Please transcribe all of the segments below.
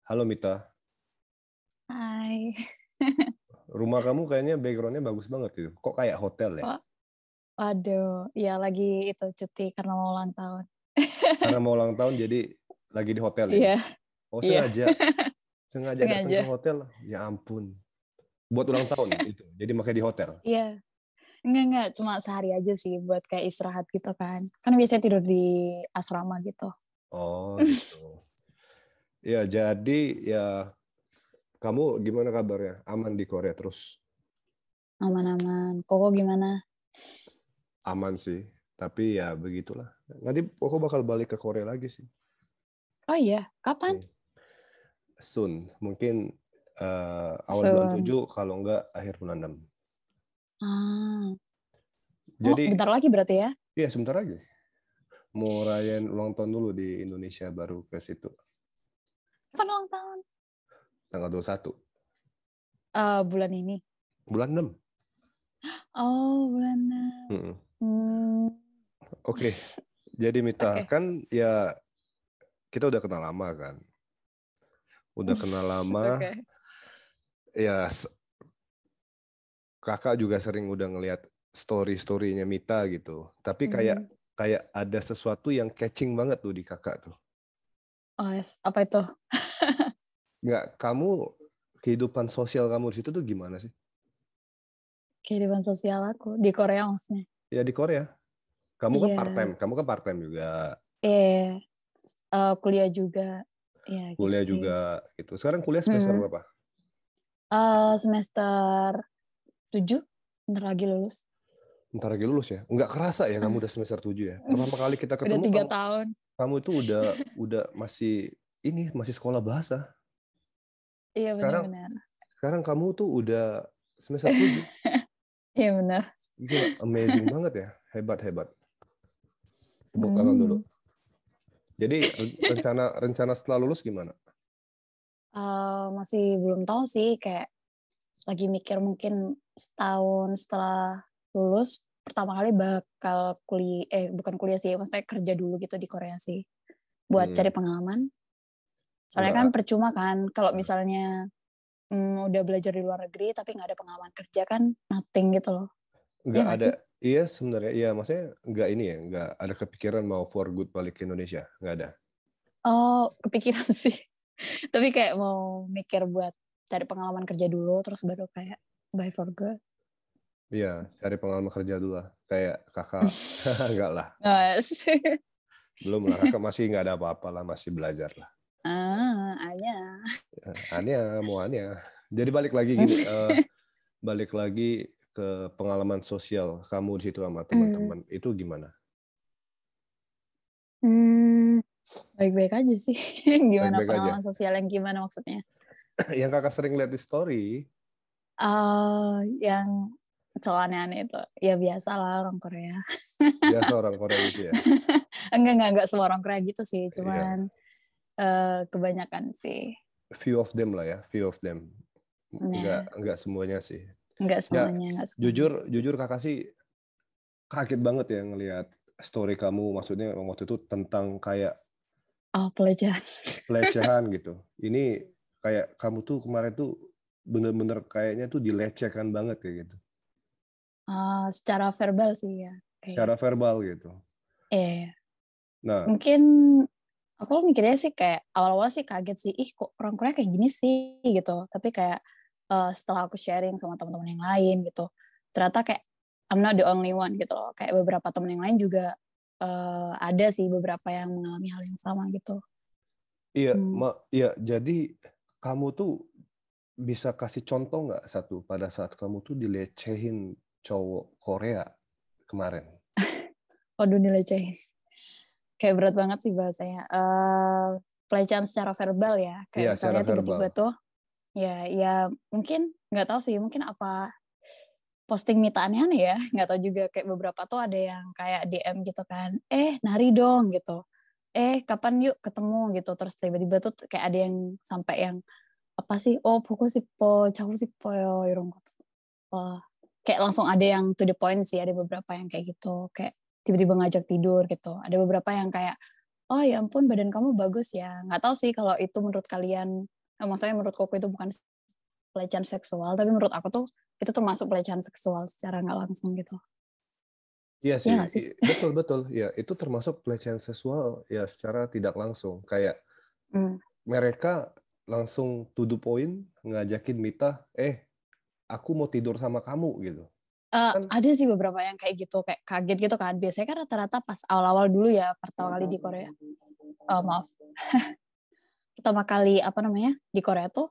Halo Mita, Hai. rumah kamu kayaknya backgroundnya bagus banget gitu. Kok kayak hotel ya? Waduh, ya lagi itu cuti karena mau ulang tahun. Karena mau ulang tahun jadi lagi di hotel ini. Iya, Oh iya, sengaja datang ke sengaja. hotel. Ya ampun, buat ulang tahun itu. Jadi makanya di hotel. Iya, enggak, cuma sehari aja sih buat kayak istirahat gitu kan. Kan biasanya tidur di asrama gitu. Oh gitu. Ya jadi ya kamu gimana kabarnya? Aman di Korea terus? Aman-aman. Koko gimana? Aman sih. Tapi ya begitulah. Nanti aku bakal balik ke Korea lagi sih. Oh iya, kapan? Hmm. Soon. Mungkin awal bulan Sun. 7 kalau enggak akhir bulan 6. Ah. Oh, Jadi bentar lagi berarti ya? ya sebentar lagi. Mau rayain ulang tahun dulu di Indonesia baru ke situ Kapan ulang tahun? tanggal 21 Bulan ini. bulan 6. Oh, bulan 6. Mm-mm. Hmm. Oke, jadi Mita Oke. kan ya kita udah kenal lama kan, udah kenal lama Oke. ya kakak juga sering udah ngelihat story-storynya Mita gitu. Tapi kayak Hmm. kayak ada sesuatu yang catching banget tuh di kakak tuh. Oh, yes. Apa itu? Nggak, kamu kehidupan sosial kamu di situ tuh gimana sih? Kehidupan sosial aku di Korea maksudnya. Ya di Korea, Iya, kamu kan part time juga, kuliah juga, ya gitu kuliah sih. juga gitu. Sekarang kuliah semester Mm. berapa? Semester 7, bentar lagi lulus. Bentar lagi lulus ya. Nggak kerasa ya kamu udah semester 7 ya. Pertama kali kita Udah ketemu 3 tahun. kamu itu udah masih sekolah bahasa. Iya Sekarang benar-benar. sekarang kamu tuh udah semester 7. Iya benar. Gila, amazing banget ya. Hebat hebat. Tepuk tangan dulu. Hmm. Jadi rencana rencana setelah lulus gimana? Masih belum tahu sih, kayak lagi mikir mungkin setahun setelah lulus pertama kali bakal kuliah, bukan kuliah sih, maksudnya kerja dulu gitu di Korea sih, buat cari Hmm, pengalaman. Soalnya kan nggak percuma kan kalau misalnya udah belajar di luar negeri tapi nggak ada pengalaman kerja kan nothing gitu loh. Ya nggak nggak ada. sih? Iya sebenarnya iya maksudnya nggak ini ya nggak ada kepikiran mau for good balik ke Indonesia nggak ada. Oh, kepikiran sih. Tapi kayak mau mikir buat cari pengalaman kerja dulu terus baru kayak buy for good. Iya cari pengalaman kerja dulu lah. Kayak kakak nggak lah. Nggak sih. Belum lah kakak masih nggak ada apa-apa lah masih belajar lah. Anya. Ania, mau Ania. Jadi balik lagi gini, balik lagi ke pengalaman sosial kamu di situ sama teman-teman itu gimana? Hmm, baik-baik aja sih. Gimana Baik-baik aja. pengalaman sosial yang gimana maksudnya? Yang kakak sering lihat di story, Yang cowok aneh-aneh itu ya biasa lah orang Korea. biasa orang Korea gitu ya. Enggak semua orang Korea gitu sih, Iya, cuman kebanyakan sih. few of them lah ya, few of them. Ya, Enggak semuanya sih. enggak Ya, semuanya, enggak semuanya. jujur jujur kakak sih kaget banget ya ngelihat story kamu, maksudnya waktu itu tentang kayak Oh, pelecehan. pelecehan gitu. Ini kayak kamu tuh kemarin tuh bener-bener kayaknya tuh dilecehkan banget kayak gitu. Secara verbal sih ya, kayak Secara verbal gitu. Nah, mungkin aku mikirnya sih kayak awal-awal sih kaget sih, ih kok orang Korea kayak gini sih gitu. Tapi kayak setelah aku sharing sama teman-teman yang lain gitu, ternyata kayak I'm not the only one gitu loh. Kayak beberapa teman yang lain juga ada sih beberapa yang mengalami hal yang sama gitu. iya, Hmm. iya. Jadi kamu tuh bisa kasih contoh nggak satu pada saat kamu tuh dilecehin cowok Korea kemarin? Waduh, dilecehin. Kayak berat banget sih bahasanya. Pelecehan secara verbal ya. Iya, Kayak secara misalnya verbal. tiba-tiba tuh, ya mungkin nggak tahu sih, mungkin apa posting Mita aneh-aneh ya, nggak tahu juga, kayak beberapa tuh ada yang kayak DM gitu kan, nari dong gitu, kapan yuk ketemu gitu, terus tiba-tiba tuh kayak ada yang sampai yang apa sih, oh pokok sih po cawu sih po yo iron gitu. Wah, kayak langsung ada yang to the point sih, ada beberapa yang kayak gitu, kayak tiba-tiba ngajak tidur gitu, ada beberapa yang kayak oh ya ampun badan kamu bagus ya, nggak tahu sih kalau itu menurut kalian maksudnya menurut Koko itu bukan pelecehan seksual, tapi menurut aku tuh itu termasuk pelecehan seksual secara nggak langsung gitu. Iya Iya sih, nggak sih? betul betul. Ya, itu termasuk pelecehan seksual ya secara tidak langsung. Kayak Hmm. mereka langsung to the point ngajakin Mita, aku mau tidur sama kamu gitu. Kan Ada sih beberapa yang kayak gitu, kayak kaget gitu kan. Biasanya kan rata-rata pas awal-awal dulu ya, pertama kali di Korea. Maaf, pertama kali apa namanya di Korea tuh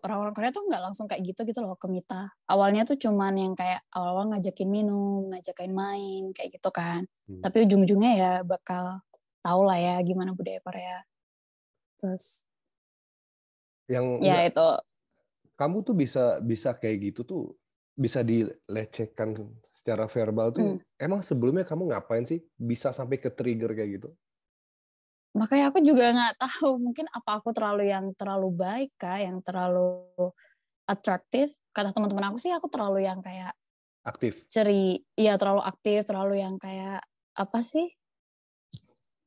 orang-orang Korea tuh nggak langsung kayak gitu loh ke Mita. Awalnya tuh cuman yang kayak awal-awal ngajakin minum, ngajakin main kayak gitu kan. Tapi ujung-ujungnya ya bakal tahu lah ya gimana budaya Korea. Terus yang ya enggak, itu. kamu tuh bisa bisa kayak gitu tuh bisa dilecehkan secara verbal tuh. Hmm. Emang sebelumnya kamu ngapain sih bisa sampai ke trigger kayak gitu? Makanya aku juga nggak tahu, mungkin apa aku terlalu baik kah, yang terlalu atraktif. Kata teman-teman aku sih aku terlalu yang kayak Aktif. iya terlalu aktif, terlalu yang kayak apa sih?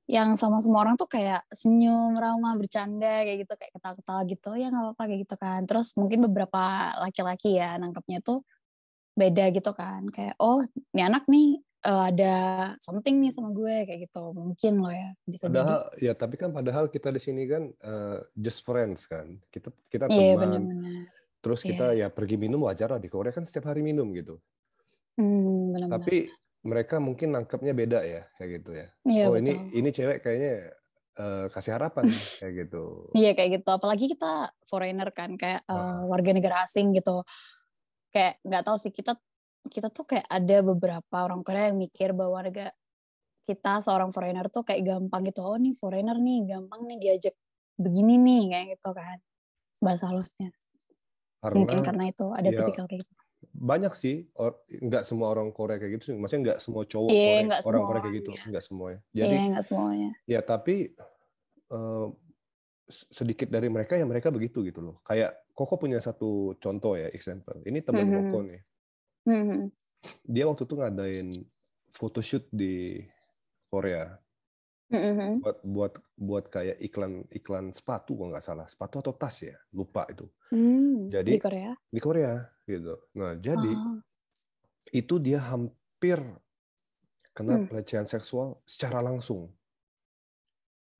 Yang sama semua orang tuh kayak senyum, ramah, bercanda kayak gitu, kayak ketawa-ketawa gitu, ya nggak apa-apa kayak gitu kan. Terus mungkin beberapa laki-laki ya nangkepnya tuh beda gitu kan, kayak oh ini anak nih ada something nih sama gue kayak gitu, mungkin loh ya bisa jadi. Padahal ya, tapi kan padahal kita di sini kan just friends kan. Kita Iya teman. benar-benar. Terus Iya. kita ya pergi minum wajar lah, di Korea kan setiap hari minum gitu. Benar-benar. Tapi mereka mungkin nangkepnya beda ya kayak gitu ya. Iya Oh, betul. ini cewek kayaknya kasih harapan nih kayak gitu. Iya kayak gitu. Apalagi kita foreigner kan, kayak Ah, warga negara asing gitu. Kayak nggak tahu sih kita kita tuh kayak ada beberapa orang Korea yang mikir bahwa kita seorang foreigner tuh kayak gampang gitu. Oh nih foreigner nih gampang nih diajak begini nih kayak gitu kan. Bahasa halusnya. Mungkin karena karena itu ada ya tipikal kayak gitu. banyak sih, nggak semua orang Korea kayak gitu sih. Maksudnya nggak semua cowok Iya Korea, nggak orang semua Korea orang kayak gitu, ya. nggak semuanya. Iya Jadi nggak semuanya. ya tapi eh, sedikit dari mereka yang mereka begitu gitu loh. Kayak Koko punya satu contoh ya, example. Ini teman Koko Mhm. nih. Mhm. Dia waktu itu ngadain photoshoot di Korea Mhm. buat buat buat kayak iklan iklan sepatu kalau nggak salah, sepatu atau tas ya, lupa itu. Di Jadi Korea. di Korea gitu. Nah, jadi Oh. itu dia hampir kena Hmm. pelecehan seksual secara langsung.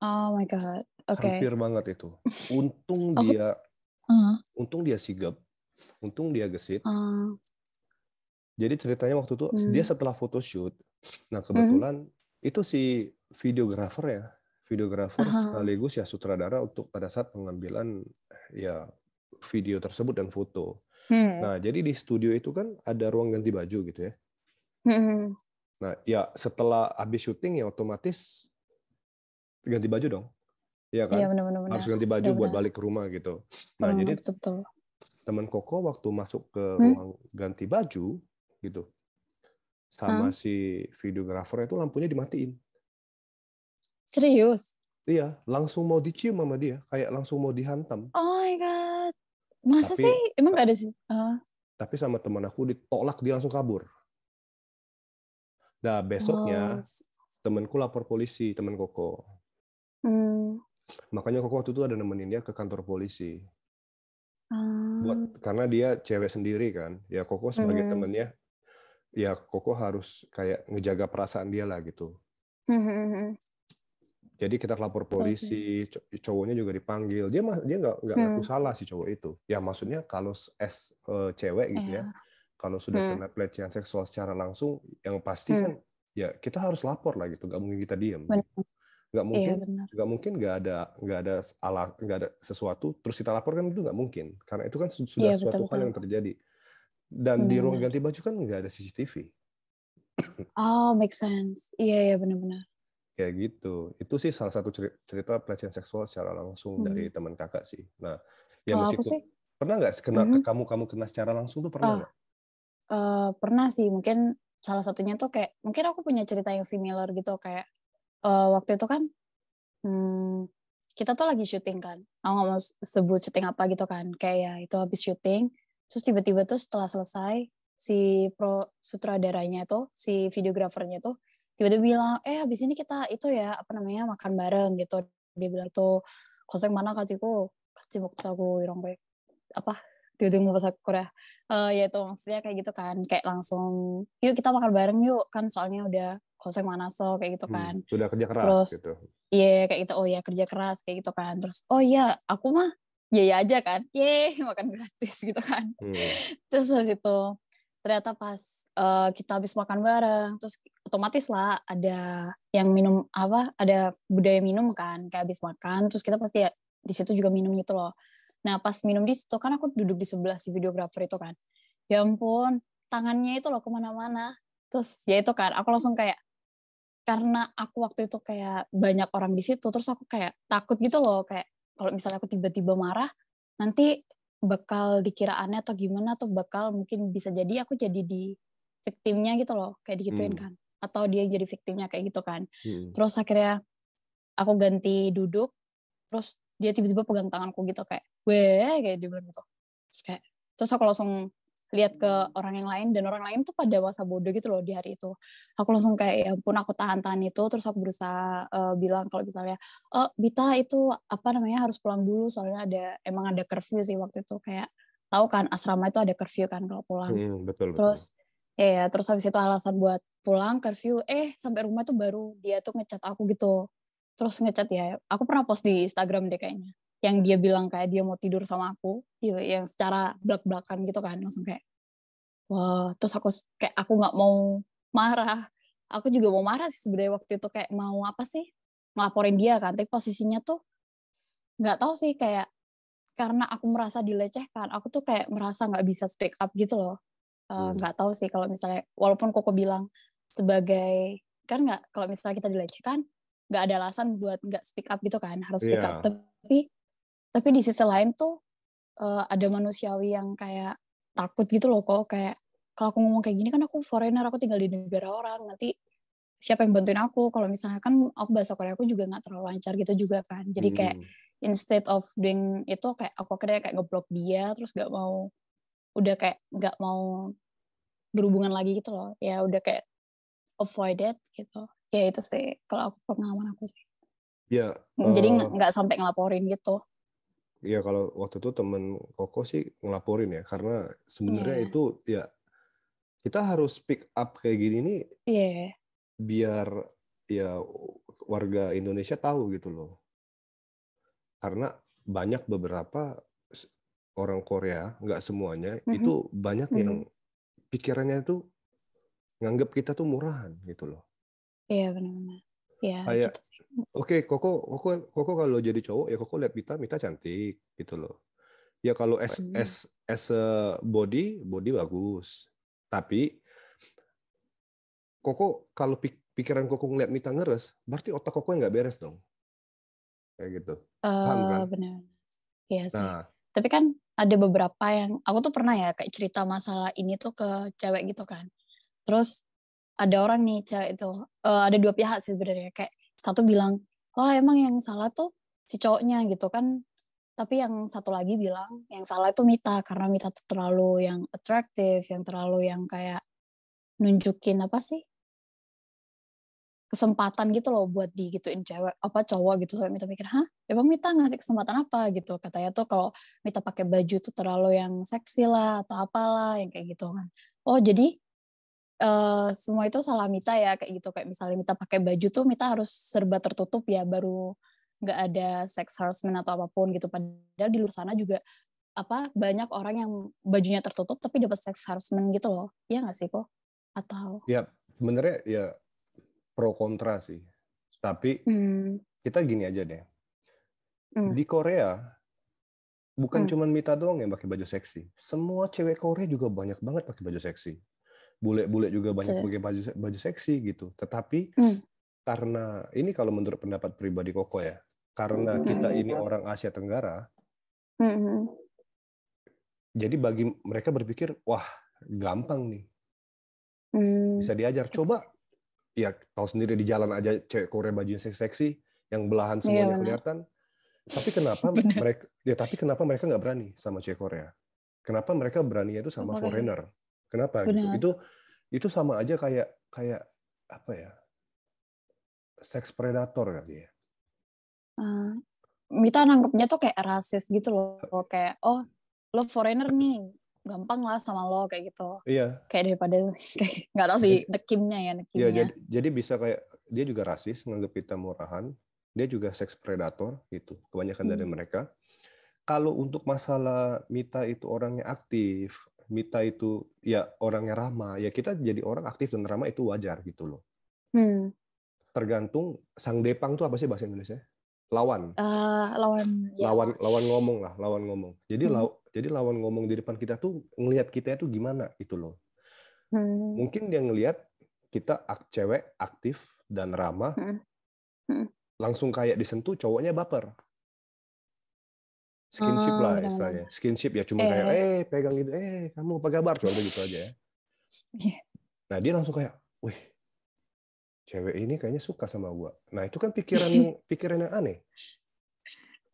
Oh my god. Hampir Oke. banget itu. Untung Aku. dia uh, untung dia sigap, untung dia gesit. uh, Jadi ceritanya waktu itu dia hmm. setelah photoshoot, nah Mhm. kebetulan itu si videografer ya, videografer Ah. sekaligus ya sutradara untuk pada saat pengambilan ya video tersebut dan foto. Hmm. Nah, jadi di studio itu kan ada ruang ganti baju gitu ya. Hmm. Nah, ya setelah habis syuting ya otomatis ganti baju dong. Iya Iya kan? benar-benar Harus benar. ganti baju buat Benar-benar. balik ke rumah gitu. Nah, Benar jadi betul-betul. teman Koko waktu masuk ke Hmm? ruang ganti baju gitu sama Hah? si videografer itu lampunya dimatiin. Serius? Iya, langsung mau dicium sama dia, kayak langsung mau dihantam. Oh my god. Masa Tapi sih? Emang gak ada sih? tapi sama teman aku ditolak, dia langsung kabur. Nah, Wow. besoknya temanku lapor polisi, teman Koko. Hmm. Makanya Koko waktu itu ada nemenin dia ke kantor polisi. Ah. Karena dia cewek sendiri kan. Ya Koko sebagai Hmm. temennya, ya Koko harus kayak ngejaga perasaan dia lah gitu. Hmm. Jadi kita lapor Betul sih. polisi, cowoknya juga dipanggil. Dia nggak ngaku Hmm. salah si cowok itu. Ya maksudnya kalau cewek gitu ya, Iya. kalau sudah Hmm. kena pelecehan seksual secara langsung, yang pasti Hmm. kan ya kita harus lapor lah gitu. Nggak mungkin kita diem. Benar. Gitu. Nggak Iya mungkin benar. nggak ada sesuatu terus kita laporkan, itu nggak mungkin. Karena itu kan sudah Iya suatu hal betul-betul. yang terjadi. Dan di ruang Benar-benar. ganti baju kan nggak ada CCTV. Oh, make sense. Iya, iya benar-benar. Kayak gitu. Itu sih salah satu cerita pelecehan seksual secara langsung Hmm. dari teman kakak sih. Nah, ya Kalau aku meskipun sih, pernah nggak kena ke mhm. kamu kena secara langsung tuh pernah Ah, nggak? pernah sih. Mungkin salah satunya tuh kayak, mungkin aku punya cerita yang similar gitu. Kayak waktu itu kan, hmm, kita tuh lagi syuting kan. Aku nggak mau sebut syuting apa gitu kan. Kayak ya itu habis syuting. Terus tiba-tiba tuh setelah selesai, si pro sutradaranya tuh, si videografernya tuh, tiba-tiba bilang, habis ini kita itu ya, apa namanya, makan bareng gitu. Dia bilang itu, kosong mana kaciku. 같이 먹자고 이런 거 apa tiba-tiba bahasa Korea. Ya itu maksudnya kayak gitu kan, kayak langsung yuk kita makan bareng yuk kan soalnya udah kosong manaso kayak gitu kan. Sudah kerja keras Terus gitu. iya kayak gitu, oh ya kerja keras kayak gitu kan. Terus oh iya aku mah ya aja kan, makan gratis gitu kan. Terus habis itu ternyata pas kita habis makan bareng, terus otomatis lah ada yang minum ada budaya minum kan, kayak habis makan, terus kita pasti ya di situ juga minum gitu loh. Nah pas minum di situ kan aku duduk di sebelah si videografer itu kan, ya ampun tangannya itu loh kemana-mana. Terus ya itu kan aku langsung kayak karena aku waktu itu kayak banyak orang di situ, terus aku kayak takut gitu loh, kayak kalau misalnya aku tiba-tiba marah, nanti bakal dikira aneh atau gimana, atau bakal mungkin bisa jadi aku jadi di victimnya gitu loh, kayak digituin kan. Atau dia jadi victimnya kayak gitu kan. Terus akhirnya aku ganti duduk, terus dia tiba-tiba pegang tanganku gitu kayak, weh, kayak dia bilang gitu. Terus aku langsung lihat ke orang yang lain, dan orang lain tuh pada masa bodoh gitu loh di hari itu. Aku langsung kayak, ya ampun aku tahan-tahan itu, terus aku berusaha bilang kalau misalnya, Bita itu harus pulang dulu, soalnya emang ada curfew sih waktu itu, kayak tahu kan asrama itu ada curfew kan kalau pulang. Betul. Terus terus habis itu alasan buat pulang curfew, sampai rumah tuh baru dia tuh ngechat aku gitu. Terus ngechat ya, aku pernah post di Instagram deh kayaknya, yang dia bilang kayak dia mau tidur sama aku, yang secara belak-belakan gitu kan, langsung kayak, wah, terus aku nggak mau marah, aku juga mau marah sih sebenarnya waktu itu, kayak mau apa sih, ngelaporin dia kan, tapi posisinya tuh nggak tahu sih, kayak karena aku merasa dilecehkan, aku tuh kayak merasa nggak bisa speak up gitu loh. Nggak tahu sih kalau misalnya, walaupun Koko bilang sebagai, kan nggak, kalau misalnya kita dilecehkan, nggak ada alasan buat nggak speak up gitu kan, harus speak up. Tapi di sisi lain tuh ada manusiawi yang kayak takut gitu loh kok, kayak kalau aku ngomong kayak gini kan aku foreigner, aku tinggal di negara orang, nanti siapa yang bantuin aku, kalau misalnya kan aku bahasa Korea aku juga nggak terlalu lancar gitu juga kan, jadi kayak instead of doing itu, kayak aku akhirnya kayak ngeblok dia, terus udah kayak nggak mau berhubungan lagi gitu loh, ya udah kayak avoid it gitu. Ya itu sih kalau pengalaman aku sih. Ya. Jadi nggak sampai ngelaporin gitu. Ya kalau waktu itu temen Koko sih ngelaporin ya, karena sebenarnya itu ya kita harus speak up kayak gini nih, biar ya warga Indonesia tahu gitu loh. Karena banyak beberapa orang Korea, nggak semuanya, itu banyak yang pikirannya itu nganggap kita tuh murahan gitu loh. Iya benar-benar. Ya Kayak, gitu sih. oke, Koko kalau jadi cowok ya Koko lihat Mita cantik gitu loh. Ya kalau as a body bagus. Tapi Koko kalau pikiran Koko ngeliat Mita ngeres, berarti otak Koko nggak beres dong. Kayak gitu. Paham kan? Benar. Iya sih. Nah, Tapi kan ada beberapa yang aku tuh pernah ya kayak cerita masalah ini tuh ke cewek gitu kan. Terus ada orang nih cewek itu, ada dua pihak sih sebenarnya, kayak satu bilang, wah emang yang salah tuh si cowoknya gitu kan, tapi yang satu lagi bilang yang salah itu Mita, karena Mita tuh terlalu yang atraktif, yang terlalu yang kayak nunjukin apa sih, kesempatan gitu loh buat digituin cowok gitu. Sampai Mita mikir, hah emang Mita ngasih kesempatan apa gitu, katanya tuh kalau Mita pakai baju tuh terlalu yang seksi lah atau apalah yang kayak gitu kan. Oh jadi semua itu salah Mita ya kayak gitu, kayak misalnya Mita pakai baju tuh Mita harus serba tertutup ya, baru nggak ada sex harassment atau apapun gitu, padahal di luar sana juga banyak orang yang bajunya tertutup tapi dapat sex harassment gitu loh, iya nggak sih kok? Atau ya sebenarnya ya pro kontra sih. Tapi kita gini aja deh. Di Korea bukan cuma Mita doang yang pakai baju seksi. Semua cewek Korea juga banyak banget pakai baju seksi. Bule-bule juga banyak pakai baju seksi gitu. Tetapi karena ini kalau menurut pendapat pribadi Koko ya, karena kita ini orang Asia Tenggara, jadi bagi mereka berpikir, wah gampang nih, bisa diajar. Coba, ya tahu sendiri di jalan aja cewek Korea bajunya seksi, yang belahan semuanya kelihatan. Tapi kenapa mereka nggak berani sama cewek Korea? Kenapa mereka berani itu sama foreigner? Kenapa gitu? Itu sama aja kayak apa ya? Seks predator kali ya. Mita nangkepnya tuh kayak rasis gitu loh, kayak oh lo foreigner nih, gampang lah sama lo kayak gitu. Iya. Kayak daripada nggak tahu sih nekimnya. Iya, jadi bisa kayak dia juga rasis, nganggap kita murahan, dia juga seks predator gitu, kebanyakan dari mereka. Kalau untuk masalah Mita itu orangnya aktif, Mita itu ya orangnya ramah, ya kita jadi orang aktif dan ramah itu wajar gitu loh. Tergantung sang depang tuh apa sih bahasa Indonesia? Lawan. Lawan ngomong lah, lawan ngomong. Jadi lawan ngomong di depan kita tuh ngelihat kita itu gimana gitu loh. Mungkin dia ngelihat kita cewek aktif dan ramah, langsung kayak disentuh cowoknya baper. Skinship lah istilahnya. Skinship ya cuma kayak pegang gitu, kamu apa kabar, coba gitu aja ya. Nah dia langsung kayak, wih, cewek ini kayaknya suka sama gua. Nah itu kan pikiran yang aneh.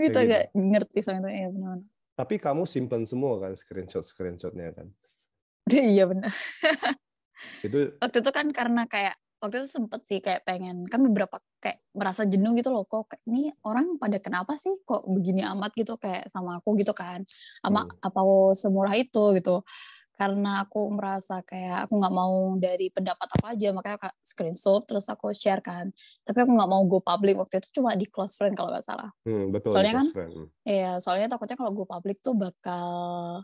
Itu agak ngerti sama itu ya benar. Tapi kamu simpen semua kan screenshotnya kan? Iya benar. Itu waktu itu kan karena kayak waktu itu sempet sih kayak pengen, kan beberapa kayak merasa jenuh gitu loh, kok ini orang pada kenapa sih kok begini amat gitu kayak sama aku gitu kan, apa semurah itu gitu. Karena aku merasa kayak aku nggak mau dari pendapat apa aja, makanya screenshot terus aku share kan. Tapi aku nggak mau go public waktu itu, cuma di close friend kalau nggak salah. Betul, soalnya kan iya, soalnya takutnya kalau go public tuh bakal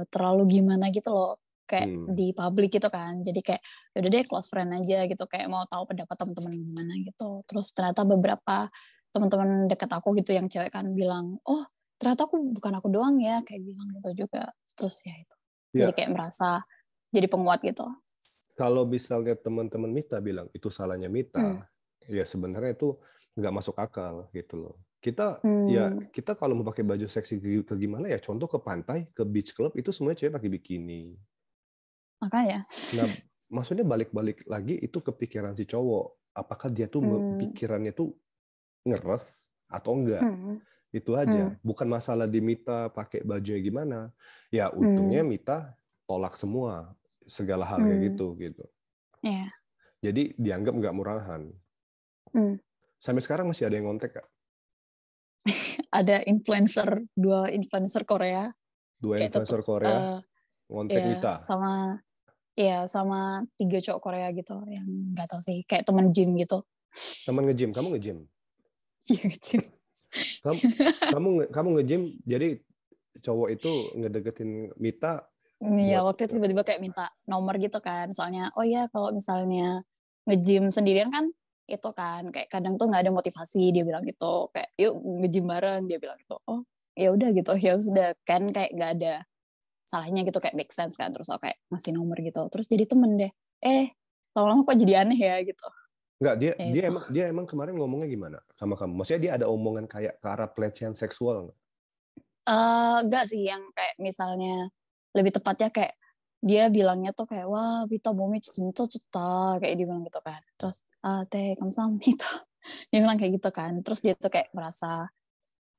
terlalu gimana gitu loh, kayak di publik gitu kan. Jadi kayak udah deh close friend aja gitu, kayak mau tahu pendapat teman-teman gimana gitu. Terus ternyata beberapa teman-teman deket aku gitu yang cewek kan bilang, oh ternyata bukan aku doang ya kayak bilang gitu juga. Terus ya itu jadi kayak merasa jadi penguat gitu. Kalau misalnya teman-teman Mita bilang itu salahnya Mita, ya sebenarnya itu nggak masuk akal gitu loh. Kita kalau mau pakai baju seksi ke gimana ya, contoh ke pantai, ke beach club itu semuanya cewek pakai bikini. Makanya. Nah, maksudnya balik-balik lagi itu kepikiran si cowok. Apakah dia tuh pikirannya tuh ngeres atau enggak? Itu aja. Bukan masalah di Mita pakai bajunya gimana. Ya untungnya Mita tolak semua segala hal kayak gitu. Yeah. Jadi dianggap nggak murahan. Sampai sekarang masih ada yang ngontek Kak? Ada dua influencer Korea. Dua influencer Korea ngontek Mita. Sama 3 cowok Korea gitu yang nggak tahu sih, kayak teman gym gitu. Teman nge-gym, kamu nge-gym? Iya nge-gym. Kamu nge-gym, jadi cowok itu ngedeketin Mita. Iya, waktu itu tiba-tiba kayak minta nomor gitu kan. Soalnya, oh ya kalau misalnya nge-gym sendirian kan itu kan kayak kadang tuh nggak ada motivasi, dia bilang gitu. Kayak yuk nge-gym bareng, dia bilang gitu. Oh ya udah gitu, ya sudah kan, kayak nggak ada salahnya gitu, kayak make sense kan. Terus aku kayak ngasih nomor gitu, terus jadi temen deh. Lama-lama kok jadi aneh ya gitu. Enggak, dia emang kemarin ngomongnya gimana sama kamu? Maksudnya dia ada omongan kayak ke arah pelecehan seksual nggak? Enggak sih, yang kayak misalnya lebih tepatnya kayak dia bilangnya tuh kayak wah Vita 몸이 진짜 좋다 kayak dia bilang gitu kan. Terus teh 감사합니다 dia bilang kayak gitu kan. Terus dia tuh kayak merasa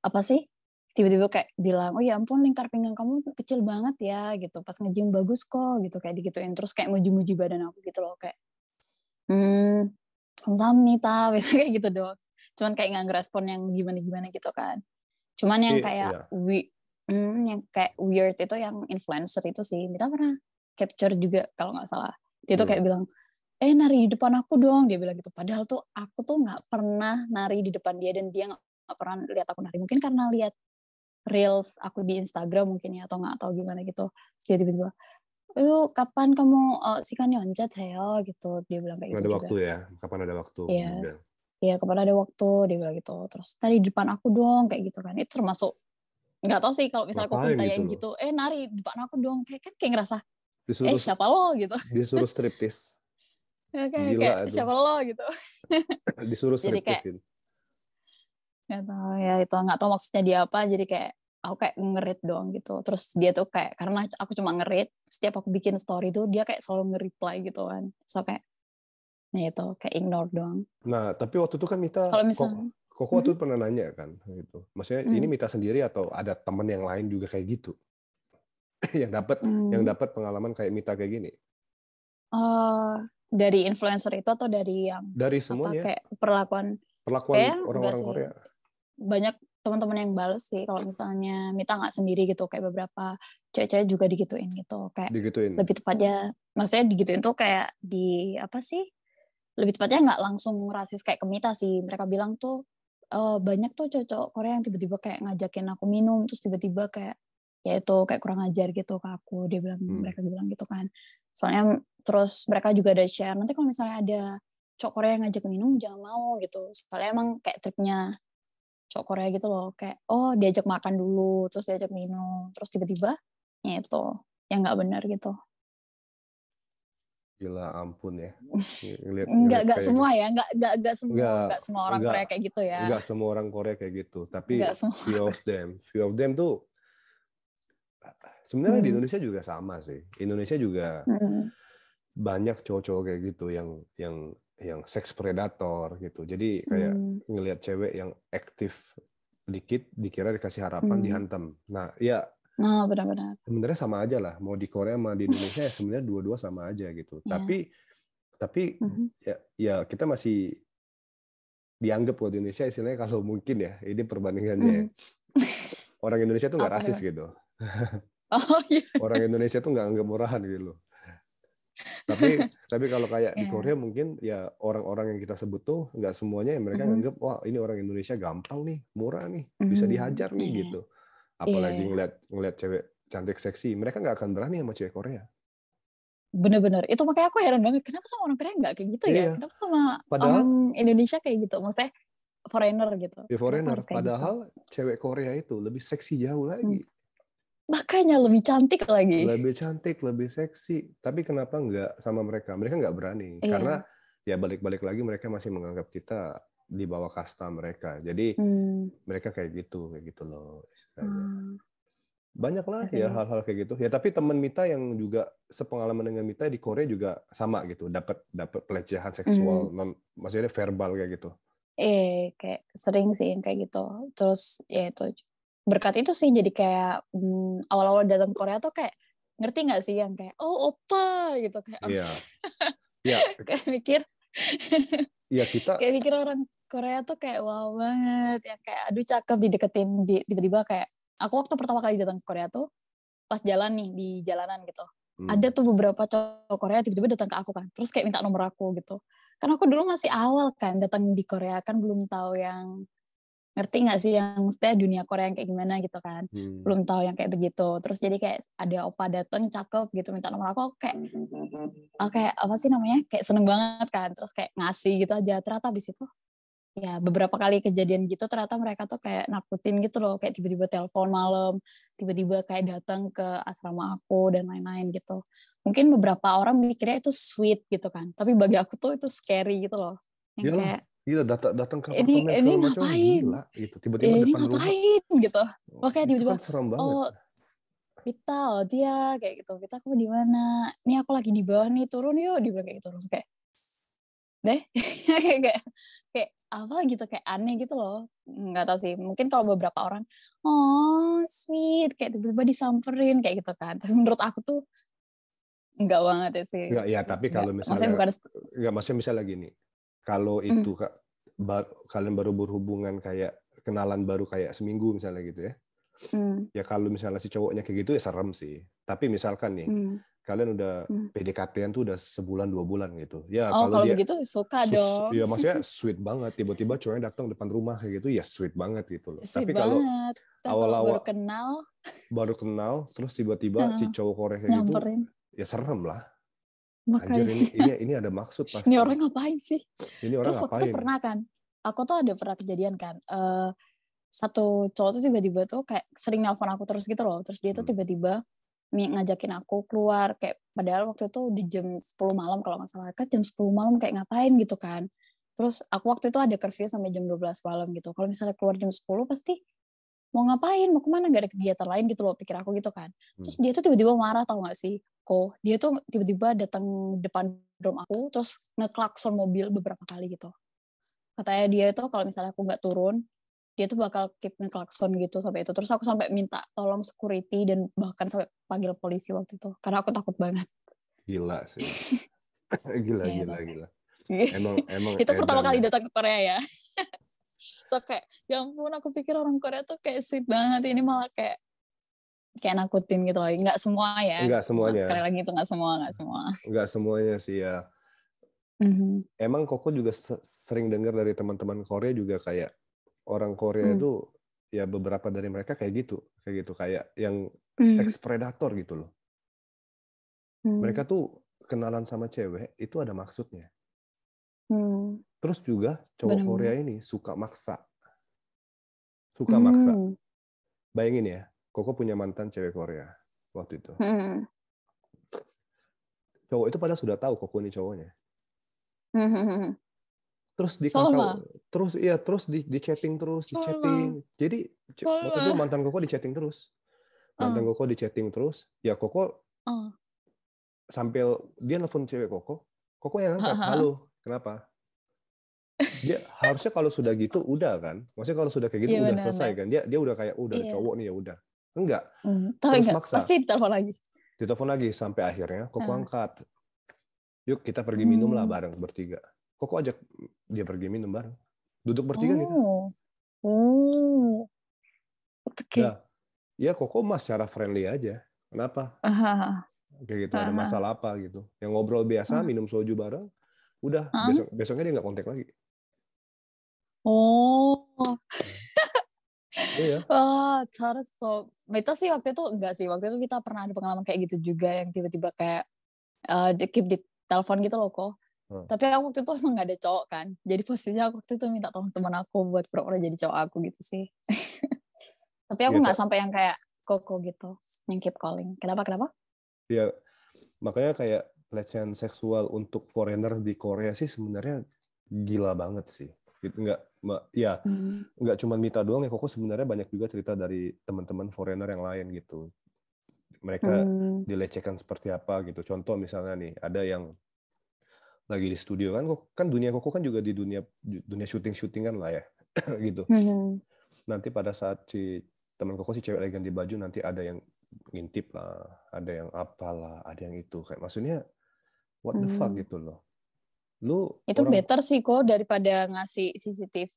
apa sih, tiba-tiba kayak bilang oh ya ampun lingkar pinggang kamu kecil banget ya gitu, pas nge-gym bagus kok gitu, kayak digituin. Terus kayak muji-muji badan aku gitu loh, kayak 감사합니다 kayak gitu doang. Cuman kayak nggak ngerespon yang gimana-gimana gitu kan. Cuman yang kayak yang kayak weird itu yang influencer itu sih. Kita pernah capture juga kalau nggak salah. Dia tuh kayak bilang, nari di depan aku dong. Dia bilang gitu. Padahal tuh aku tuh nggak pernah nari di depan dia, dan dia nggak pernah lihat aku nari. Mungkin karena lihat reels aku di Instagram mungkin ya, atau nggak tahu gimana gitu. Terus dia tiba-tiba, yuk kapan kamu sikannya oncat saya gitu. Dia bilang kayak gitu ada juga. Waktu ya, kapan ada waktu? Iya, kapan ada waktu, dia bilang gitu. Terus nari di depan aku dong kayak gitu kan. Itu termasuk nggak tahu sih kalau misalnya aku ditanyain gitu, nari di depan aku dong, kayak ngerasa siapa lo gitu. Disuruh striptis. Kayak siapa lo gitu. Disuruh striptis gitu. Nggak tahu ya, itu nggak tahu maksudnya dia apa. Jadi kayak aku kayak nge-read doang gitu. Terus dia tuh kayak karena aku cuma nge-read, setiap aku bikin story tuh dia kayak selalu nge-reply gitu kan. So kayak itu kayak ignore doang. Nah tapi waktu itu kan Mita, kalau misalnya Koko waktu itu pernah nanya kan gitu. Maksudnya ini Mita sendiri atau ada teman yang lain juga kayak gitu? yang dapat pengalaman kayak Mita kayak gini? Dari influencer itu atau dari yang dari semuanya? kayak perlakuan orang-orang Korea? Banyak teman-teman yang bales sih kalau misalnya Mita nggak sendiri gitu, kayak beberapa cewek-cewek juga digituin gitu, kayak Digituin. lebih tepatnya maksudnya digituin tuh kayak di apa sih, lebih tepatnya nggak langsung rasis kayak ke Mita sih, mereka bilang tuh banyak tuh cowok Korea yang tiba-tiba kayak ngajakin aku minum terus tiba-tiba kayak ya itu kayak kurang ajar gitu ke aku, mereka bilang gitu kan, soalnya terus mereka juga ada share nanti kalau misalnya ada cowok Korea yang ngajak minum jangan mau gitu, soalnya emang kayak triknya cowok Korea gitu loh, kayak diajak makan dulu terus diajak minum terus tiba-tiba ya itu yang nggak benar gitu. Gila ampun ya. Nggak semua ya, nggak semua orang enggak, Korea kayak gitu ya. Nggak semua orang Korea kayak gitu, tapi few of them tuh sebenarnya di Indonesia juga sama sih. Indonesia juga banyak cowok-cowok kayak gitu yang seks predator gitu. Jadi kayak ngelihat cewek yang aktif dikit dikira dikasih harapan dihantam. Nah, ya benar-benar. Sebenarnya sama aja lah, mau di Korea sama di Indonesia ya sebenarnya dua-dua sama aja gitu. Yeah. Tapi ya kita masih dianggap kalau di Indonesia istilahnya kalau mungkin ya, ini perbandingannya ya. Orang Indonesia tuh nggak rasis gitu. Orang Indonesia tuh nggak anggap murahan gitu loh. Tapi kalau kayak di Korea mungkin ya orang-orang yang kita sebut tuh nggak semuanya yang mereka nganggap wah ini orang Indonesia gampang nih, murah nih, bisa dihajar nih gitu. Apalagi ngeliat cewek cantik seksi, mereka nggak akan berani sama cewek Korea. Bener-bener, itu makanya aku heran banget kenapa sama orang Korea nggak kayak gitu ya, kenapa sama orang Indonesia kayak gitu, maksudnya foreigner gitu. Ya foreigner, padahal gitu? Cewek Korea itu lebih seksi jauh lagi. Makanya lebih cantik lagi. Lebih cantik, lebih seksi. Tapi kenapa nggak sama mereka? Mereka nggak berani. Karena ya balik-balik lagi mereka masih menganggap kita di bawah kasta mereka. Jadi mereka kayak gitu loh. Banyak lah ya hal-hal kayak gitu. Ya tapi teman Mita yang juga sepengalaman dengan Mita di Korea juga sama gitu. Dapat pelecehan seksual, maksudnya verbal kayak gitu. Kayak sering sih kayak gitu. Terus ya itu berkat itu sih jadi kayak awal-awal datang Korea tuh kayak ngerti nggak sih yang kayak opa gitu kayak kayak mikir kita kayak mikir orang Korea tuh kayak wow banget ya, kayak aduh cakep dideketin tiba-tiba kayak aku waktu pertama kali datang ke Korea tuh pas jalan nih di jalanan gitu ada tuh beberapa cowok Korea tiba-tiba datang ke aku kan terus kayak minta nomor aku gitu, kan aku dulu masih awal kan datang di Korea kan belum tahu yang ngerti nggak sih yang maksudnya dunia Korea yang kayak gimana gitu kan, belum tahu yang kayak begitu, terus jadi kayak ada opa dateng cakep gitu minta nomor aku kayak apa sih namanya kayak seneng banget kan, terus kayak ngasih gitu aja, ternyata abis itu ya beberapa kali kejadian gitu ternyata mereka tuh kayak nakutin gitu loh, kayak tiba-tiba telepon malam, tiba-tiba kayak datang ke asrama aku dan lain-lain gitu. Mungkin beberapa orang mikirnya itu sweet gitu kan, tapi bagi aku tuh itu scary gitu loh, yang kayak gila datang ke apartemen segala macam gila gitu tiba-tiba depan rumah gitu. Makanya tiba-tiba kan serem banget. Vita, dia kayak gitu. Vita kamu di mana? Nih aku lagi di bawah nih, turun yuk, dibilang kayak gitu terus kayak kayak apa gitu, kayak aneh gitu loh. Nggak tahu sih, mungkin kalau beberapa orang sweet kayak tiba-tiba disamperin kayak gitu kan. Tapi menurut aku tuh enggak banget ya sih. Enggak ya, tapi kalau misalnya maksudnya misalnya gini. Kalau itu kalian baru berhubungan kayak kenalan baru kayak seminggu misalnya gitu ya. Ya kalau misalnya si cowoknya kayak gitu ya serem sih. Tapi misalkan nih kalian udah PDKT-an tuh udah sebulan 2 bulan gitu. Ya kalau dia begitu suka dong. Ya maksudnya sweet banget. Tiba-tiba cowoknya datang depan rumah kayak gitu ya sweet banget gitu loh. Sweet tapi kalau awal-awal baru kenal terus tiba-tiba si cowok Korea kayak nyamperin. Gitu ya serem lah. Makanya. Anjir, ini ada maksud pasti. Ini orang ngapain sih? Ini orang terus ngapain? waktu itu pernah kan, aku tuh ada pernah kejadian kan, satu cowok tuh tiba-tiba tuh kayak sering nelpon aku terus gitu loh, terus dia tuh tiba-tiba ngajakin aku keluar, kayak padahal waktu itu di jam 10 malam kalau nggak salah, kan jam 10 malam kayak ngapain gitu kan. Terus aku waktu itu ada curfew sampai jam 12 malam gitu, kalau misalnya keluar jam 10 pasti mau ngapain, mau kemana, gak ada kegiatan lain gitu loh, pikir aku gitu kan. Terus dia tuh tiba-tiba marah, tau gak sih, kok dia tuh tiba-tiba datang depan room aku, terus ngeklakson mobil beberapa kali gitu. Katanya dia itu kalau misalnya aku gak turun, dia tuh bakal keep ngeklakson gitu sampai itu. Terus aku sampai minta tolong security dan bahkan sampai panggil polisi waktu itu, karena aku takut banget. Gila sih. Gila. Emang itu pertama kali datang ke Korea ya. So kayak, ya ampun, aku pikir orang Korea tuh kayak sweet banget, ini malah kayak nakutin gitu loh. Nggak semua ya, Enggak semuanya. sekali lagi itu nggak semua. Enggak semuanya sih ya. Emang Koko juga sering dengar dari teman-teman Korea juga kayak orang Korea itu ya beberapa dari mereka kayak gitu kayak yang seks predator gitu loh. Mereka tuh kenalan sama cewek itu ada maksudnya. Terus juga cowok Korea ini suka maksa. Bayangin ya, Koko punya mantan cewek Korea waktu itu. Cowok itu padahal sudah tahu Koko ini cowoknya. Terus terus di chatting terus, di chatting. Jadi waktu itu mantan Koko di chatting terus. Ya Koko sambil dia nelfon cewek Koko yang angkat, halo, kenapa? Dia harusnya kalau sudah gitu udah kan, maksudnya kalau sudah kayak gitu udah selesai kan, dia udah kayak udah cowok nih ya udah, enggak, terus maksa, pasti ditelepon lagi sampai akhirnya Koko angkat, yuk kita pergi minum lah bareng bertiga. Koko ajak dia pergi minum bareng, duduk bertiga kita. Ya Koko mas secara friendly aja, kenapa? Kayak gitu, ada masalah apa gitu, yang ngobrol biasa, minum soju bareng, udah besoknya dia nggak kontak lagi. Iya. 잘했어. Mita sih waktu itu enggak sih. Waktu itu kita pernah ada pengalaman kayak gitu juga yang tiba-tiba kayak keep di telepon gitu loh kok. Tapi aku waktu itu emang nggak ada cowok kan. Jadi posisinya aku waktu itu minta tolong teman aku buat pura-pura jadi cowok aku gitu sih. Tapi aku nggak sampai yang kayak Koko gitu, yang keep calling. Kenapa? Ya, makanya kayak pelecehan seksual untuk foreigner di Korea sih sebenarnya gila banget sih. Nggak cuma Mita doang ya, Koko sebenarnya banyak juga cerita dari teman-teman foreigner yang lain gitu. Mereka dilecehkan seperti apa gitu. Contoh misalnya nih, ada yang lagi di studio kan dunia Koko kan juga di dunia syuting-syutingan lah ya gitu. Nanti pada saat si teman Koko si cewek lagi ganti baju, nanti ada yang ngintip lah, ada yang apalah, ada yang itu, kayak maksudnya what the fuck gitu loh. Lu itu better sih kok daripada ngasih CCTV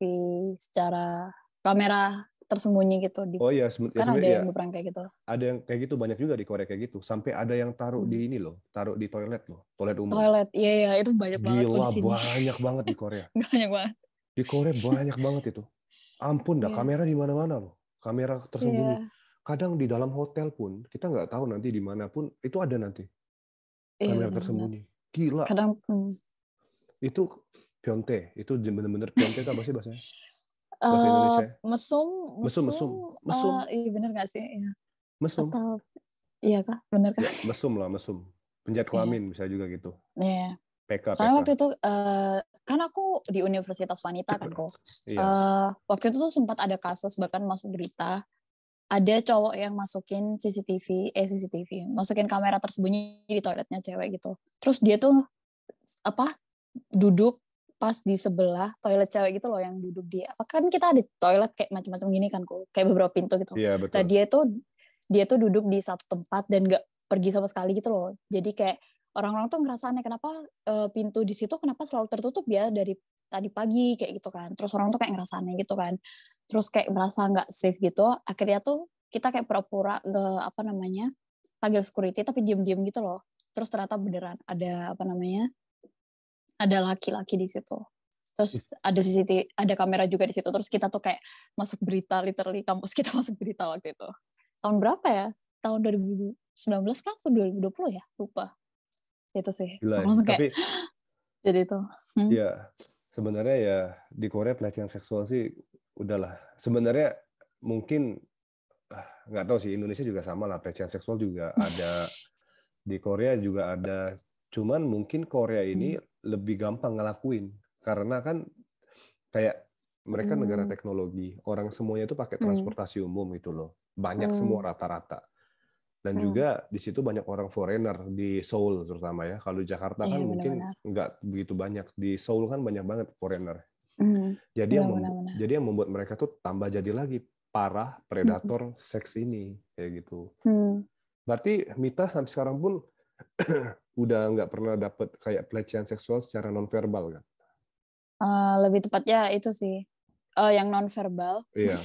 secara kamera tersembunyi gitu. Oh iya, kan ada yang berperang kayak gitu. Ada yang kayak gitu, banyak juga di Korea kayak gitu. Sampai ada yang taruh di ini loh, taruh di toilet loh, toilet umum. Toilet, iya itu banyak banget di sini. Banyak banget di Korea. Banyak banget. Di Korea banyak banget itu. Ampun dah, kamera di mana-mana loh, kamera tersembunyi. Kadang di dalam hotel pun kita nggak tahu nanti di mana pun itu ada nanti kamera tersembunyi. Gila. Kadang itu pyeontae, itu bener-bener pyeontae itu apa sih bahasanya? Bahasa Indonesia. Mesum. Iya bener nggak sih? Ya. Mesum. Atau iya kah? Bener kah? Ya, mesum. Penjahit kelamin bisa juga gitu. Iya. PK. Soalnya waktu itu kan aku di Universitas Wanita kan kok. Waktu itu tuh sempat ada kasus bahkan masuk berita. Ada cowok yang masukin masukin kamera tersembunyi di toiletnya cewek gitu. Terus dia tuh duduk pas di sebelah toilet cewek gitu loh, yang duduk di kan kita ada toilet kayak macam-macam gini kan kok, kayak beberapa pintu gitu. Nah dia tuh duduk di satu tempat dan nggak pergi sama sekali gitu loh. Jadi kayak orang-orang tuh ngerasa aneh, kenapa pintu di situ kenapa selalu tertutup ya dari tadi pagi kayak gitu kan. Terus orang tuh kayak ngerasa aneh gitu kan. Terus kayak merasa nggak safe gitu. Akhirnya tuh kita kayak pura-pura panggil security tapi diam-diam gitu loh. Terus ternyata beneran ada laki-laki di situ. Terus ada CCTV, ada kamera juga di situ. Terus kita tuh kayak masuk berita, literally kampus kita masuk berita waktu itu. Tahun berapa ya? Tahun 2019 kan atau 2020 ya? Lupa. Itu sih. Gila, langsung kayak jadi itu. Ya, sebenarnya ya di Korea pelecehan seksual sih udahlah. Sebenarnya mungkin nggak tahu sih, Indonesia juga sama lah, pelecehan seksual juga ada. Di Korea juga ada. Cuman mungkin Korea ini lebih gampang ngelakuin karena kan kayak mereka negara teknologi, orang semuanya itu pakai transportasi umum gitu loh. Banyak semua rata-rata. Dan juga di situ banyak orang foreigner di Seoul terutama ya. Kalau di Jakarta kan mungkin nggak begitu banyak. Di Seoul kan banyak banget foreigner. Jadi yang membuat mereka tuh tambah jadi lagi parah predator seks ini kayak gitu. Berarti Mita sampai sekarang pun udah nggak pernah dapet kayak pelecehan seksual secara nonverbal kan? Lebih tepatnya itu sih. Yang non verbal. Iya.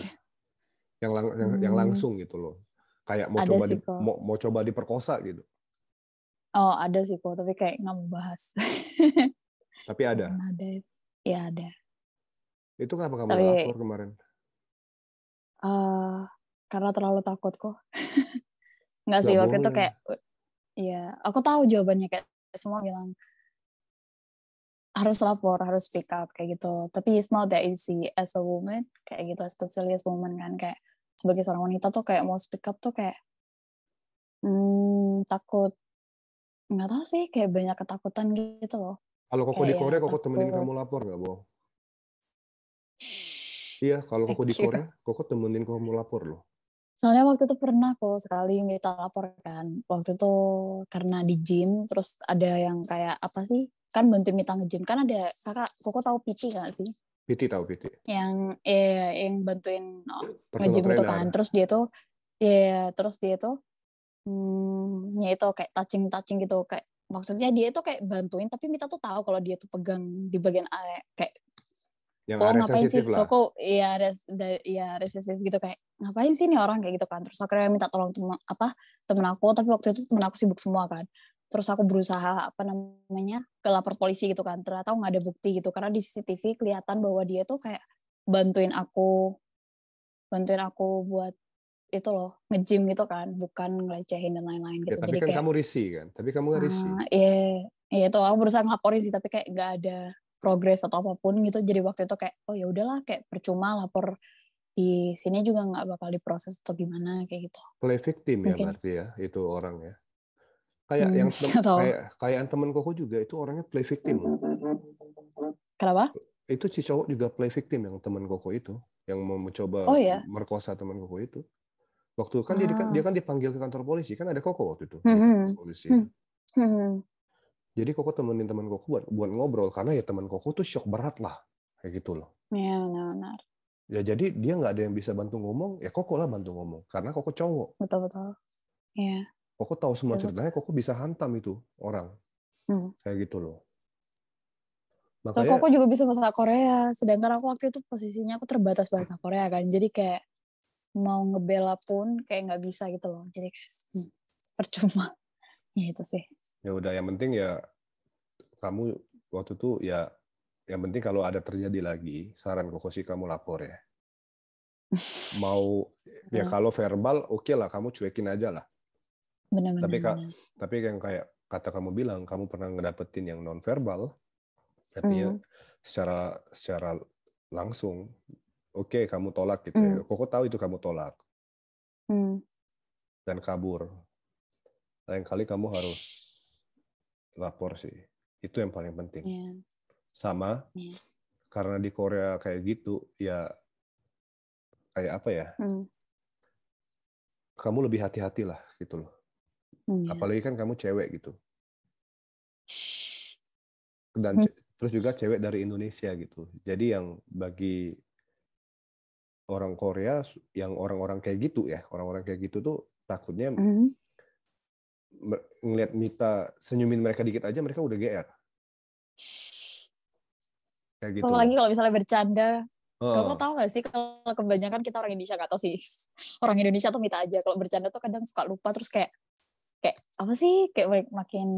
Yang langsung gitu loh. Kayak mau coba diperkosa gitu. Oh, ada sih kok, tapi kayak nggak mau bahas. Tapi ada. Ya ada. Itu kenapa kamu lapor kemarin? Karena terlalu takut kok. Nggak sih, waktu itu kayak, ya aku tahu jawabannya, kayak semua bilang harus lapor, harus speak up kayak gitu. Tapi it's not that easy as a woman, kayak gitu, especially as woman kan, kayak sebagai seorang wanita tuh kayak mau speak up tuh kayak takut, nggak tahu sih, kayak banyak ketakutan gitu loh. Kalau Koko di Korea, Koko temenin kamu lapor nggak, Bo? Iya, kalau Koko di Korea, Koko temenin kamu lapor loh. Soalnya waktu itu pernah kok sekali minta lapor kan. Waktu itu karena di gym, terus ada yang kayak apa sih? Kan bantuin Mita nge-gym. Kan ada kakak, Koko tahu PT nggak sih? PT tahu PT. Yang bantuin nge-gym itu kan. Terus dia tuh, ya itu kayak touching gitu. Kayak maksudnya dia itu kayak bantuin, tapi Mita tuh tahu kalau dia tuh pegang di bagian kayak yang ngapain sih lah. Koko ya resesif gitu, kayak ngapain sih nih orang kayak gitu kan. Terus akhirnya minta tolong temen aku, tapi waktu itu temen aku sibuk semua kan. Terus aku berusaha ke lapor polisi gitu kan, ternyata nggak ada bukti gitu, karena di CCTV kelihatan bahwa dia tuh kayak bantuin aku buat itu loh, nge-gym gitu kan, bukan ngelecehin dan lain-lain gitu. Ya, tapi jadi kan kayak, kamu risih kan, tapi kamu nggak risih. Iya itu aku berusaha ngelaporin sih, tapi kayak nggak ada progres atau apapun gitu. Jadi waktu itu kayak, oh ya udahlah, kayak percuma lapor di sini juga nggak bakal diproses atau gimana kayak gitu. Play victim ya berarti ya itu orang ya. Kayak kayak temen Koko juga itu orangnya play victim loh. Kenapa? Itu si cowok juga play victim yang temen Koko itu, yang mau mencoba merkosa temen Koko itu. Waktu kan dia kan dipanggil ke kantor polisi, kan ada Koko waktu itu di kantor polisi. Jadi Koko temenin teman Koko buat ngobrol, karena ya teman Koko tuh shock berat lah kayak gitu loh. Iya, benar. Ya jadi dia nggak ada yang bisa bantu ngomong, ya Koko lah bantu ngomong, karena Koko cowok. Betul. Iya. Koko tahu semua ceritanya, Koko bisa hantam itu orang kayak gitu loh. Makanya Koko juga bisa bahasa Korea, sedangkan aku waktu itu posisinya aku terbatas bahasa Korea kan, jadi kayak mau ngebela pun kayak nggak bisa gitu loh, jadi kayak percuma. Ya itu sih. Ya udah, yang penting ya kamu waktu itu ya, yang penting kalau ada terjadi lagi, saran Koko sih kamu lapor ya. Mau ya kalau verbal oke lah, kamu cuekin aja lah. Benar. Tapi yang kayak kata kamu bilang, kamu pernah ngedapetin yang non verbal, artinya secara langsung, oke, kamu tolak gitu ya. Koko tahu itu kamu tolak dan kabur. Lain kali kamu harus lapor sih. Itu yang paling penting. Sama, karena di Korea kayak gitu, ya kayak apa ya? Kamu lebih hati-hati lah gitu loh. Apalagi kan kamu cewek gitu. Dan terus juga cewek dari Indonesia gitu. Jadi yang bagi orang Korea, yang orang-orang kayak gitu ya, orang-orang kayak gitu tuh takutnya ngelihat Mita senyumin mereka dikit aja, mereka udah GR. Kayak gitu. Apalagi kalau misalnya bercanda. Kau tahu gak sih, kalau kebanyakan kita orang Indonesia, gak tahu sih, orang Indonesia tuh Mita aja, kalau bercanda tuh kadang suka lupa, terus kayak apa sih, kayak makin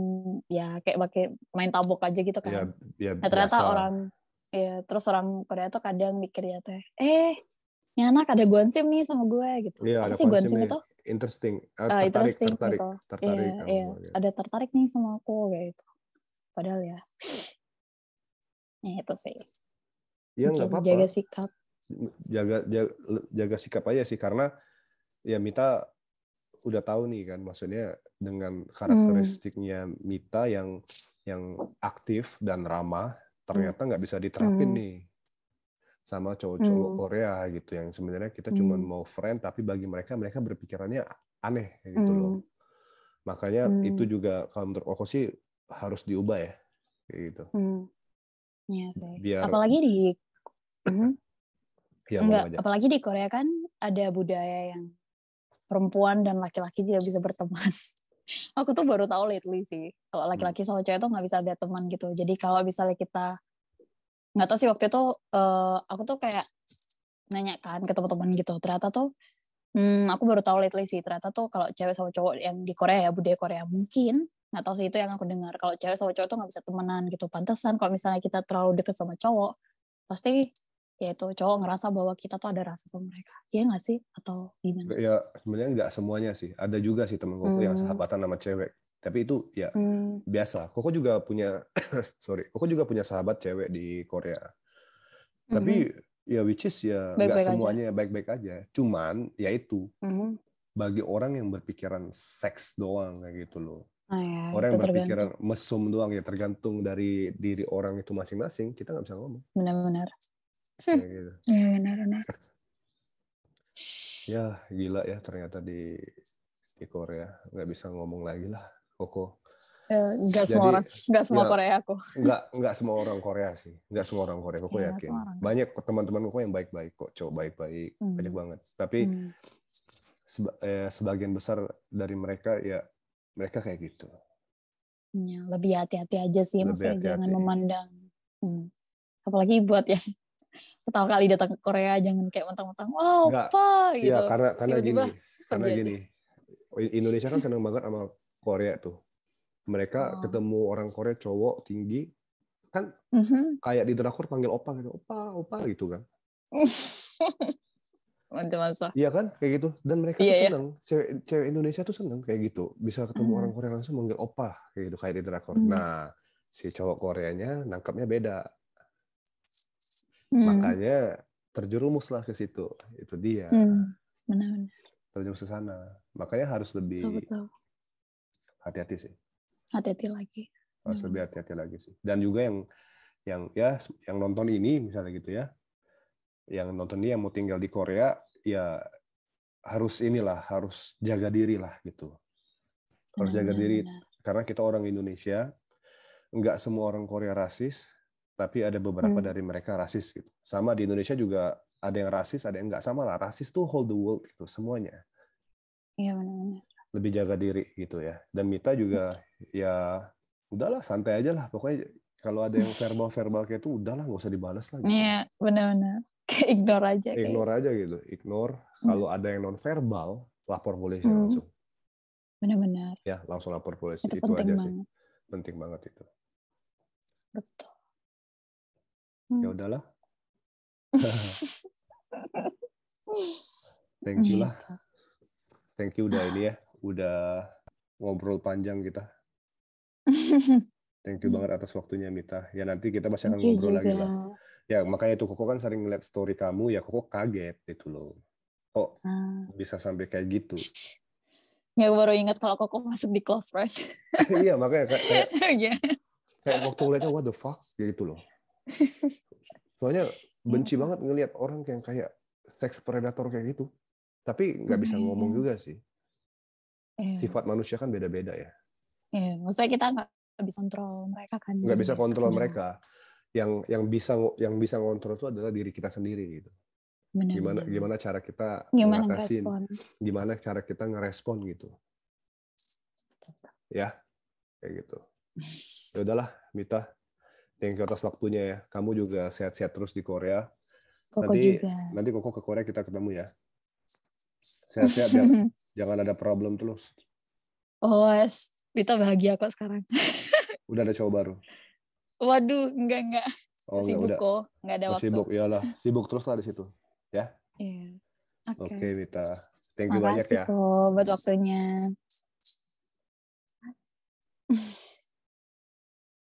main tabok aja gitu kan. Nah, ternyata terus orang Korea tuh kadang mikirnya tuh, ini anak ada Gwansim nih sama gue gitu. Apa sih Gwansim itu? Interesting. Tertarik gitu. Iya. Ada tertarik nih sama aku kayak gitu. Padahal ya itu sih. Ya nggak apa-apa. Jaga sikap. Jaga sikap aja sih, karena ya Mita udah tahu nih kan, maksudnya dengan karakteristiknya Mita yang aktif dan ramah, ternyata nggak bisa diterapin nih sama cowok-cowok Korea gitu, yang sebenarnya kita cuma mau friend, tapi bagi mereka berpikirannya aneh gitu loh. Makanya itu juga kalau menurut aku sih harus diubah ya kayak gitu. Iya sih. Apalagi apalagi di Korea kan ada budaya yang perempuan dan laki-laki tidak bisa berteman. Aku tuh baru tahu lately sih, kalau laki-laki sama cewek tuh nggak bisa ada teman gitu. Jadi kalau misalnya kita, nggak tahu sih waktu itu aku tuh kayak nanya kan ke teman-teman gitu. Ternyata tuh aku baru tahu lately sih, ternyata tuh kalau cewek sama cowok yang di Korea ya, budaya Korea mungkin, nggak tahu sih itu yang aku dengar. Kalau cewek sama cowok tuh nggak bisa temenan gitu. Pantesan kalau misalnya kita terlalu deket sama cowok, pasti ya itu cowok ngerasa bahwa kita tuh ada rasa sama mereka. Iya nggak sih? Atau gimana? Ya sebenarnya nggak semuanya sih. Ada juga sih temen Koko yang sahabatan sama cewek. Tapi itu ya biasa. Koko juga punya Koko juga punya sahabat cewek di Korea. Tapi ya which is ya nggak semuanya baik-baik aja. Cuman ya itu bagi orang yang berpikiran seks doang kayak gitu loh. Ya, orang yang berpikiran mesum doang ya, tergantung dari diri orang itu masing-masing. Kita nggak bisa ngomong. Benar-benar. Kayak gitu. Ya benar-benar. Ya gila ya ternyata di Korea nggak bisa ngomong lagi lah Koko. Nggak semua Korea aku. Nggak semua orang Korea sih, nggak semua orang Korea. Koko yakin banyak teman-teman Koko yang baik-baik kok, cowok baik-baik banyak banget. Tapi sebagian besar dari mereka ya mereka kayak gitu. Ya, lebih hati-hati aja sih, maksudnya jangan memandang. Apalagi buat yang pertama kali datang ke Korea, jangan kayak mentang-mentang wow apa gitu. Ya karena gini, Indonesia kan seneng banget sama Korea tuh. Mereka ketemu orang Korea cowok tinggi kan kayak di drakor panggil opa gitu, opa gitu kan. Masa. Iya kan kayak gitu, dan mereka tuh seneng, cewek Indonesia tuh seneng kayak gitu, bisa ketemu orang Korea langsung manggil opa kayak gitu kayak di drakor. Nah si cowok Koreanya nangkapnya beda, makanya terjerumuslah ke situ, itu dia. Benar-benar. Terjerumus ke sana, makanya harus lebih hati-hati sih. Hati-hati lagi. Harus lebih hati-hati lagi sih. Dan juga yang nonton ini misalnya gitu ya, yang nonton ini yang mau tinggal di Korea ya harus jaga diri lah gitu. Harus jaga diri karena kita orang Indonesia, nggak semua orang Korea rasis, tapi ada beberapa dari mereka rasis gitu. Sama di Indonesia juga ada yang rasis, ada yang nggak, sama lah. Rasis tuh whole the world gitu semuanya. Iya benar-benar. Lebih jaga diri gitu ya. Dan Mita juga ya udahlah santai aja lah. Pokoknya kalau ada yang verbal kayak itu udahlah nggak usah dibalas lah. Iya gitu. Benar-benar. Kayak ignore aja. Ignore aja gitu. Ignore. Kalau ada yang non verbal, lapor polisi langsung. Benar-benar. Ya langsung lapor polisi. Itu aja banget. sih. Penting banget itu. Betul. Ya udahlah. Thank you lah. Thank you udah ini ya. Udah ngobrol panjang kita. Thank you banget atas waktunya Mita. Ya nanti kita masih akan ngobrol lagi lah. Ya makanya itu Koko kan sering ngeliat story kamu, ya Koko kaget gitu loh. Kok bisa sampai kayak gitu. Ya baru ingat kalau Koko masuk di close friends. Iya makanya kayak waktu ngeliatnya what the fuck gitu loh. Soalnya benci banget ngelihat orang yang kayak seks predator kayak gitu. Tapi nggak bisa ngomong juga sih. Sifat manusia kan beda-beda ya. Iya, maksudnya kita nggak bisa kontrol mereka kan. Nggak bisa kontrol mereka. Yang bisa kontrol itu adalah diri kita sendiri gitu. Gimana cara kita ngatasin, gimana cara kita ngerespon gitu. Ya, kayak gitu. Ya udahlah, Mita. Thank you atas waktunya ya. Kamu juga sehat-sehat terus di Korea. Nanti Koko ke Korea kita ketemu ya. Sehat-sehat jangan ada problem terus. Oh, Mita bahagia kok sekarang. Udah ada cowok baru? Waduh, enggak. Oh, sibuk kok, enggak ada waktu. Sibuk, iyalah. Sibuk terus lah di situ. Ya? Iya. Oke, Mita. Thank you banyak ya. Makasih kok buat waktunya.